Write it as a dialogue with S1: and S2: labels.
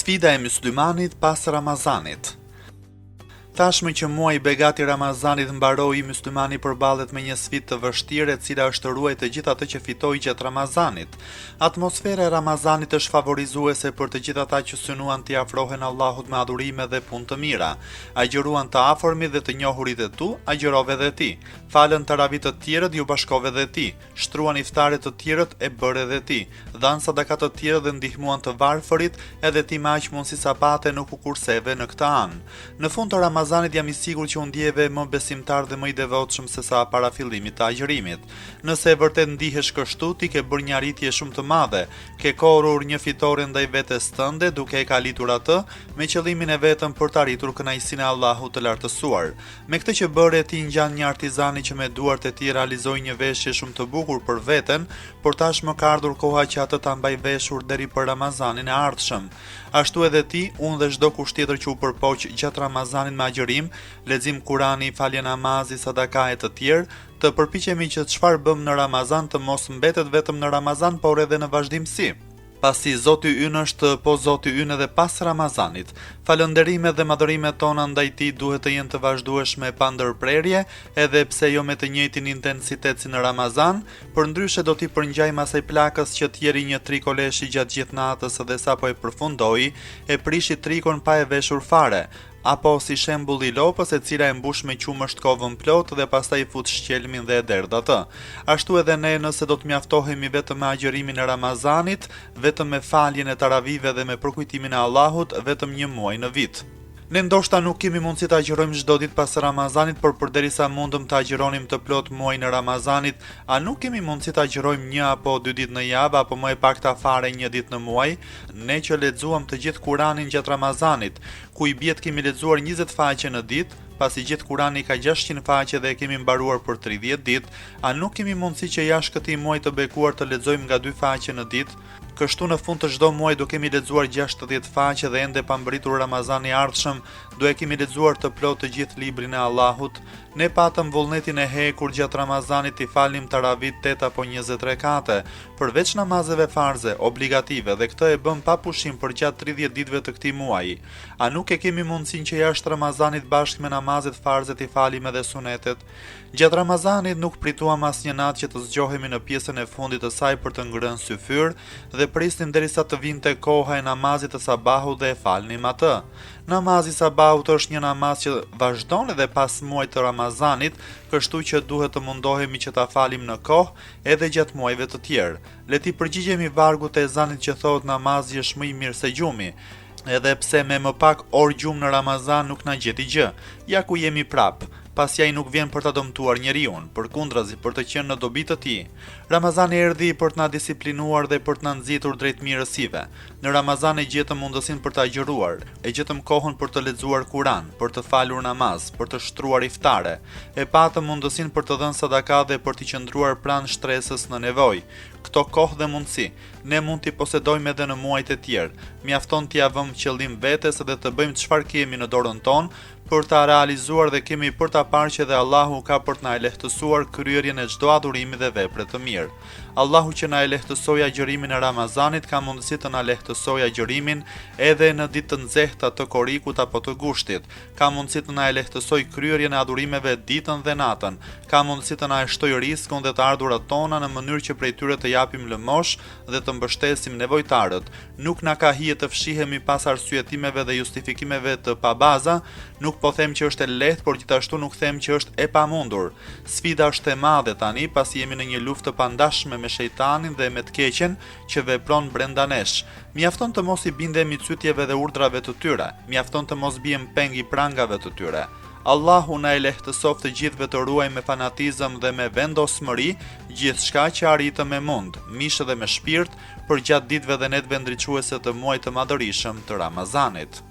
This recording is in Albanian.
S1: Sfida e myslimanit pas Ramazanit. Tashmë që muaji i begati Ramazanit mbaroi, myslimani përballet me një sfidë të vështirë, e cila është ruaj të gjithë atë që fitoi gjatë Ramazanit. Atmosfera e Ramazanit është favorizuese për të gjithë ata që synuan t'i afrohen Allahut me adhurime dhe punë të mira. Agjëruan të afërmit dhe të njohurit e tu, agjërove dhe ti. Falën taravit të tjerët, ju bashkove dhe ti. Shtruan iftare të tjerët, e bëre dhe ti. Dhanë sadakat të tjerët dhe ndihmuan të varfërit, edhe ti me aq mundësi sapate nuk u kurseve në këtë anë. Në fund të Ramazanit jam i sigurt që u ndjeve më besimtar dhe më i devotshëm se sa para fillimit të agjërimit. Nëse e vërtet ndihesh kështu, ti ke bërë një arritje shumë të madhe, ke korrur një fitore ndaj vetes tënde duke e kalitur atë me qëllimin e vetëm për të arritur kënaqësinë e Allahut të lartësuar. Me këtë që bëre, ti ngjan një artizani që me duart e tij realizoi një veshje shumë të bukur për veten, por tashmë ka ardhur koha që atë ta mbaj veshur deri për Ramazanin e ardhshëm. Ashtu edhe ti, unë dhe çdo kush tjetër që u përpoq gjatë Ramazanit me agjërim, lexim Kurani, falje namazi, sadaka e të tjerë, të përpiqemi që çfarë bëm në Ramazan të mos mbetet vetëm në Ramazan, por edhe në vazhdimsi. Pasi Zoti ynë është po Zoti ynë edhe pas Ramazanit. Falënderimet dhe madhërimet tona ndaj tij duhet të jenë të vazhdueshme pa ndërprerje, edhe pse jo me të njëjtin intensitet si në Ramazan, përndryshe do t'i përngjajmë asaj plakës që t'jeri një trikoleshi gjatë gjithë natës dhe sapo e përfundoi, e prishi trikon pa e veshur fare. Apo si shembulli i lopës e cila e mbush me qumësht kovën plot dhe pastaj fut shqelmin dhe e derdh atë. Ashtu edhe ne, nëse do të mjaftohemi vetëm me agjërimin e Ramazanit, vetëm me faljen e taravive dhe me përkujtimin e Allahut, vetëm një muaj në vit. Ne ndoshta nuk kemi mundësi të agjërojmë çdo ditë pas Ramazanit, por përderisa mundëm të agjëronim të plot muajin e Ramazanit, a nuk kemi mundësi të agjërojmë 1 apo 2 ditë në javë, apo më e pakta fare 1 ditë në muaj? Ne që lexuam të gjithë Kuranin gjatë Ramazanit, ku i bie kemi lexuar 20 faqe në ditë, pasi gjithë Kurani ka 600 faqe dhe e kemi mbaruar për 30 ditë, a nuk kemi mundësi që jashtë këtij muaji të bekuar të lexojmë nga 2 faqe në ditë? Kështu në fund të çdo muaji do kemi lexuar 60 faqe dhe ende pa mbritur Ramazani i ardhshëm, do e kemi lexuar të plot të gjithë librin e Allahut. Ne patëm vullnetin e hekur gjatë Ramazanit i falnim taravit 8 apo 20 rekate, përveç namazeve farze, obligative, dhe këtë e bëm pa pushim për gjatë 30 ditëve të këtij muaji. A nuk e kemi mundësinë që jashtë Ramazanit bashkë me namazet farze të falim edhe sunetet? Gjatë Ramazanit nuk prituam asnjë natë që të zgjohemi në pjesën e fundit të saj për të ngrënë syfyr dhe prisnim derisa të vinte koha e namazit të sabahut dhe e falnim atë. Namazi i sabahut është një namaz që vazhdon edhe pas muajit të Ramazanit, kështu që duhet të mundohemi që ta falim në kohë edhe gjatë muajve të tjerë. Le t'i përgjigjemi vargut të ezanit që thotë namazi është më i mirë se gjumi. Edhe pse me më pak orë gjumë në Ramazan nuk na gjeti gjë, ja ku jemi prap. Pasi ai nuk vjen për ta dëmtuar njeriun, përkundrazi për të qenë në dobi të tij. Ramazani erdhi për të na disiplinuar dhe për të na nxitur drejt mirësive. Në Ramazan e gjetëm mundësinë për të agjëruar, e gjetëm kohën për të lexuar Kur'an, për të falur namaz, për të shtruar iftare, e patëm mundësinë për të dhënë sadaka dhe për të qëndruar pranë shtresës në nevojë. Këto kohë dhe mundësi, ne mund t'i posedojmë edhe në muajt e tjerë. Mjafton t'i avëm qëllim vetes dhe të bëjmë çfarë kemi në dorën tonë për ta realizuar dhe kemi për ta parë që dhe Allahu ka për të na lehtësuar kryerjen e çdo adhurimi dhe vepre të mirë. Allahu që na e lehtësoi agjërimin e Ramazanit ka mundësi të na lehtësojë agjërimin edhe në ditë të nxehta të korikut apo të gushtit. Ka mundësi të na e lehtësojë kryerjen e adhurimeve ditën dhe natën. Ka mundësi të na e shtojë riskun dhe të ardhurat tona në mënyrë që prej tyre të japim lëmosh dhe të mbështesim nevojtarët. Nuk na ka hije të fshihemi pas arsyetimeve dhe justifikimeve të pabaza. Nuk po them që është e lehtë, por gjithashtu nuk them që është e pamundur. Sfida është e madhe tani, pasi jemi në një luftë të pandashme me shejtanin dhe me të keqen që vepron brenda nesh. Mjafton të mos i bindemi cytjeve dhe urdhrave të tyre, mjafton të mos bijem peng i prangave të tyre. Allahu na e lehtësoft të gjithëve të ruajmë me fanatizëm dhe me vendosmëri gjithçka që arritëm me mund, mishë dhe me shpirt, për gjatë ditëve dhe netëve ndriçuese të muajit të madhërisëm të Ramazanit.